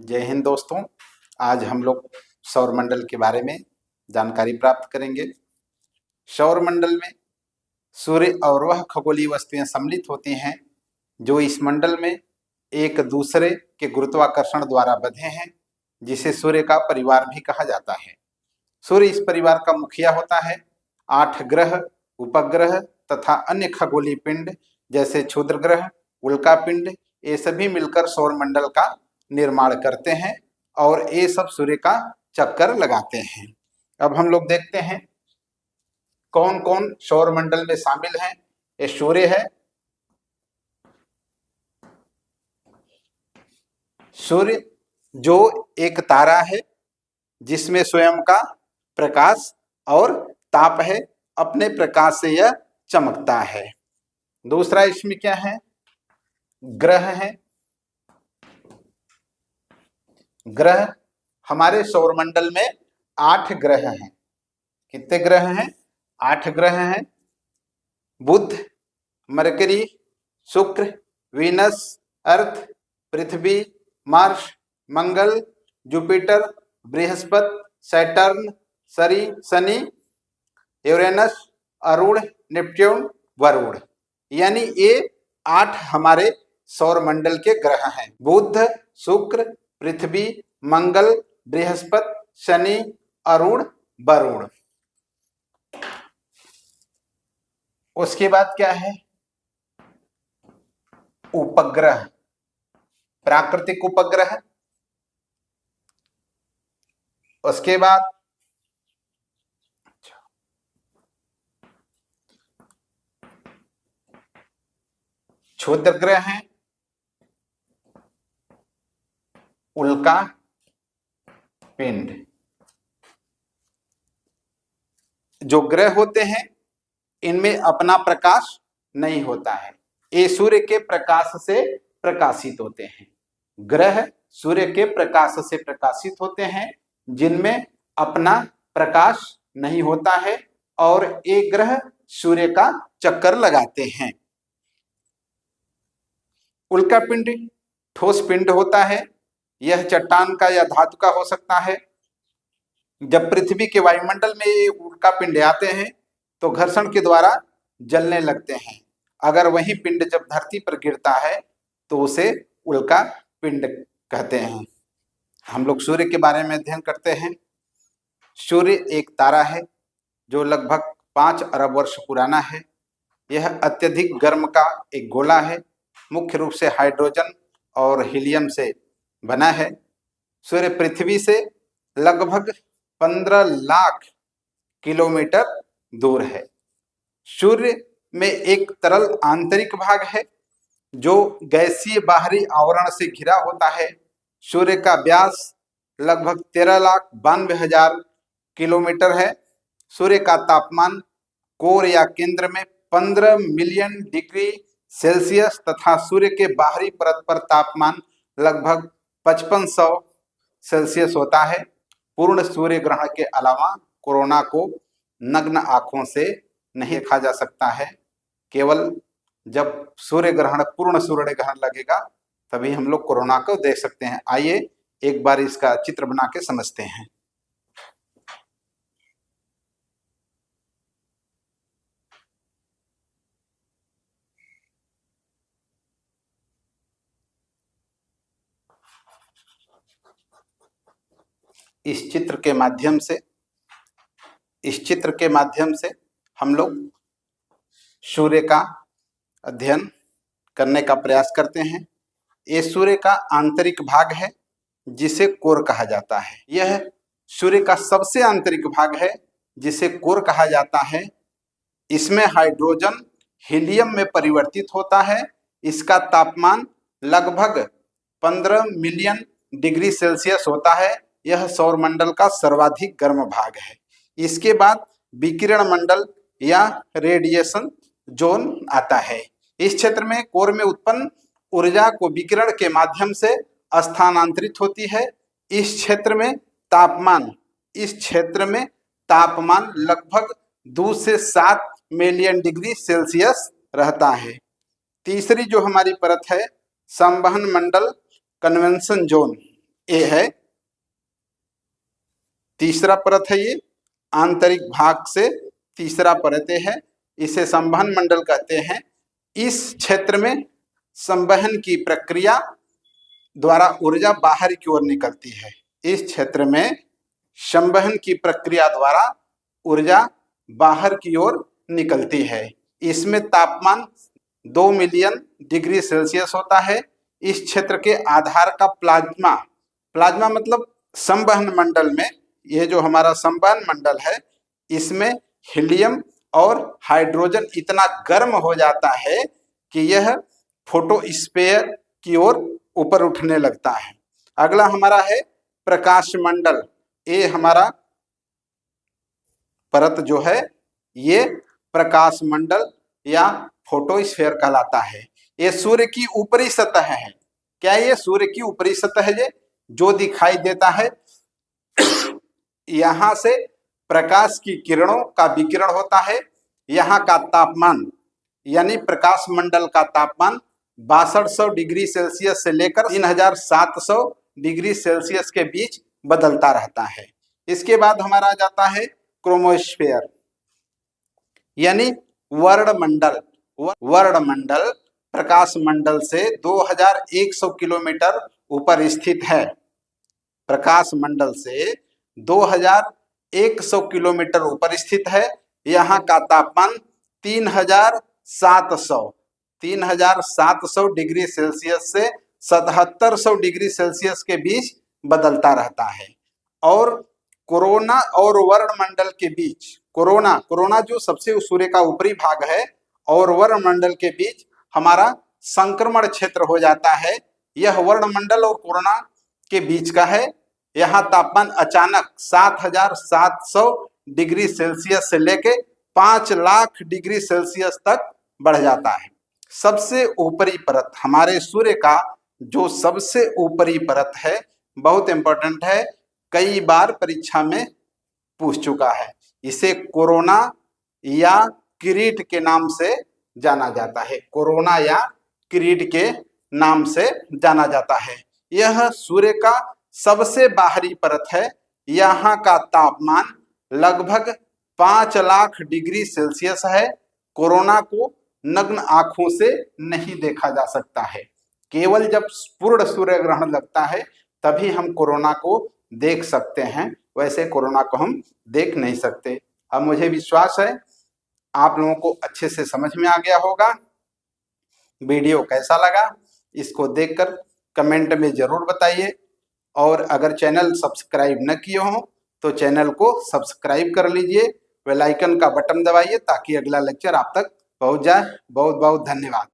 जय हिंद दोस्तों। आज हम लोग सौरमंडल के बारे में जानकारी प्राप्त करेंगे। सौरमंडल में सूर्य और वह खगोलीय वस्तुएं सम्मिलित होती हैं जो इस मंडल में एक दूसरे के गुरुत्वाकर्षण द्वारा बंधे हैं, जिसे सूर्य का परिवार भी कहा जाता है। सूर्य इस परिवार का मुखिया होता है। 8 ग्रह, उपग्रह तथा अन्य खगोलीय पिंड जैसे क्षुद्र ग्रह, उल्का पिंड, ये सभी मिलकर सौरमंडल का निर्माण करते हैं और ये सब सूर्य का चक्कर लगाते हैं। अब हम लोग देखते हैं कौन कौन सौरमंडल में शामिल हैं। ये सूर्य है। सूर्य जो एक तारा है जिसमें स्वयं का प्रकाश और ताप है, अपने प्रकाश से यह चमकता है। दूसरा इसमें क्या है? ग्रह है। ग्रह हमारे सौरमंडल में 8 ग्रह हैं। कितने ग्रह हैं? 8 ग्रह हैं। बुध, मरकरी, शुक्र, वीनस, अर्थ, पृथ्वी, मार्स, मंगल, जुपिटर, बृहस्पति, सैटर्न, शनि, यूरेनस, अरुण, नेपच्यून, वरुण। यानी ये 8 हमारे सौरमंडल के ग्रह हैं। बुध, शुक्र, पृथ्वी, मंगल, बृहस्पति, शनि, अरुण, वरुण। उसके बाद क्या है? उपग्रह, प्राकृतिक उपग्रह। उसके बाद क्षुद्र ग्रह हैं, उल्का पिंड। जो ग्रह होते हैं इनमें अपना प्रकाश नहीं होता है, ये सूर्य के प्रकाश से प्रकाशित होते हैं। ग्रह सूर्य के प्रकाश से प्रकाशित होते हैं जिनमें अपना प्रकाश नहीं होता है और ये ग्रह सूर्य का चक्कर लगाते हैं। उल्का पिंड ठोस पिंड होता है। यह चट्टान का या धातु का हो सकता है। जब पृथ्वी के वायुमंडल में ये उल्का पिंड आते हैं तो घर्षण के द्वारा जलने लगते हैं। अगर वही पिंड जब धरती पर गिरता है तो उसे उल्का पिंड कहते हैं। हम लोग सूर्य के बारे में अध्ययन करते हैं। सूर्य एक तारा है जो लगभग 5 अरब वर्ष पुराना है। यह अत्यधिक गर्म का एक गोला है, मुख्य रूप से हाइड्रोजन और हीलियम से बना है। सूर्य पृथ्वी से लगभग 15 लाख किलोमीटर दूर है। सूर्य में एक तरल आंतरिक भाग है जो गैसीय बाहरी आवरण से घिरा होता है। सूर्य का व्यास लगभग 13,92,000 किलोमीटर है। सूर्य का तापमान कोर या केंद्र में 15 मिलियन डिग्री सेल्सियस तथा सूर्य के बाहरी परत पर तापमान लगभग 5500 सेल्सियस होता है। पूर्ण सूर्य ग्रहण के अलावा कोरोना को नग्न आंखों से नहीं देखा जा सकता है। केवल जब पूर्ण सूर्य ग्रहण लगेगा तभी हम लोग कोरोना को देख सकते हैं। आइए एक बार इसका चित्र बना के समझते हैं। इस चित्र के माध्यम से हम लोग सूर्य का अध्ययन करने का प्रयास करते हैं। ये सूर्य का आंतरिक भाग है जिसे कोर कहा जाता है। यह सूर्य का सबसे आंतरिक भाग है जिसे कोर कहा जाता है। इसमें हाइड्रोजन हीलियम में परिवर्तित होता है। इसका तापमान लगभग 15 मिलियन डिग्री सेल्सियस होता है। यह सौरमंडल का सर्वाधिक गर्म भाग है। इसके बाद विकिरण मंडल या रेडिएशन जोन आता है। इस क्षेत्र में कोर में उत्पन्न ऊर्जा को विकिरण के माध्यम से स्थानांतरित होती है। इस क्षेत्र में तापमान लगभग 2 से 7 मिलियन डिग्री सेल्सियस रहता है। तीसरी जो हमारी परत है संवहन मंडल कन्वेंशन जोन, ए है। तीसरा परत है ये, आंतरिक भाग से तीसरा परत है, इसे संवहन मंडल कहते हैं। इस क्षेत्र में संवहन की प्रक्रिया द्वारा ऊर्जा बाहर की ओर निकलती है। इस क्षेत्र में संवहन की प्रक्रिया द्वारा ऊर्जा बाहर की ओर निकलती है। इसमें तापमान 2 मिलियन डिग्री सेल्सियस होता है। इस क्षेत्र के आधार का प्लाज्मा, प्लाज्मा मतलब संवहन मंडल में, ये जो हमारा संवहन मंडल है इसमें हीलियम और हाइड्रोजन इतना गर्म हो जाता है कि यह फोटोस्फीयर की ओर ऊपर उठने लगता है। अगला हमारा है प्रकाश मंडल। ये हमारा परत जो है ये प्रकाश मंडल या फोटोस्फीयर कहलाता है। ये सूर्य की ऊपरी सतह है। क्या ये सूर्य की ऊपरी सतह है जो दिखाई देता है? यहां से प्रकाश की किरणों का विकिरण होता है। यहाँ का तापमान यानी प्रकाश मंडल का तापमान 6200 डिग्री सेल्सियस से लेकर 3700 डिग्री सेल्सियस के बीच बदलता रहता है। इसके बाद हमारा आ जाता है क्रोमोस्फीयर यानी वर्णमंडल। वर्णमंडल प्रकाश मंडल से 2100 किलोमीटर ऊपर स्थित है। प्रकाश मंडल से 2100 किलोमीटर ऊपर स्थित है। यहाँ का तापमान 3700 डिग्री सेल्सियस से 7700 डिग्री सेल्सियस के बीच बदलता रहता है। और कोरोना और वर्णमंडल के बीच, कोरोना जो सबसे सूर्य का ऊपरी भाग है और वर्णमंडल के बीच हमारा संक्रमण क्षेत्र हो जाता है। यह वर्णमंडल और कोरोना के बीच का है। यहाँ तापमान अचानक 7700 डिग्री सेल्सियस से लेके 5 लाख डिग्री सेल्सियस तक बढ़ जाता है। सबसे ऊपरी परत हमारे सूर्य का जो सबसे ऊपरी परत है बहुत इंपॉर्टेंट है, कई बार परीक्षा में पूछ चुका है। इसे कोरोना या किरीट के नाम से जाना जाता है। कोरोना या किरीट के नाम से जाना जाता है। यह सूर्य का सबसे बाहरी परत है। यहाँ का तापमान लगभग 5 लाख डिग्री सेल्सियस है। कोरोना को नग्न आंखों से नहीं देखा जा सकता है। केवल जब पूर्ण सूर्य ग्रहण लगता है तभी हम कोरोना को देख सकते हैं, वैसे कोरोना को हम देख नहीं सकते। अब मुझे विश्वास है आप लोगों को अच्छे से समझ में आ गया होगा। वीडियो कैसा लगा इसको देखकर कमेंट में जरूर बताइए, और अगर चैनल सब्सक्राइब न किए हो तो चैनल को सब्सक्राइब कर लीजिए, बेल आइकन का बटन दबाइए ताकि अगला लेक्चर आप तक पहुंच जाए। बहुत बहुत धन्यवाद।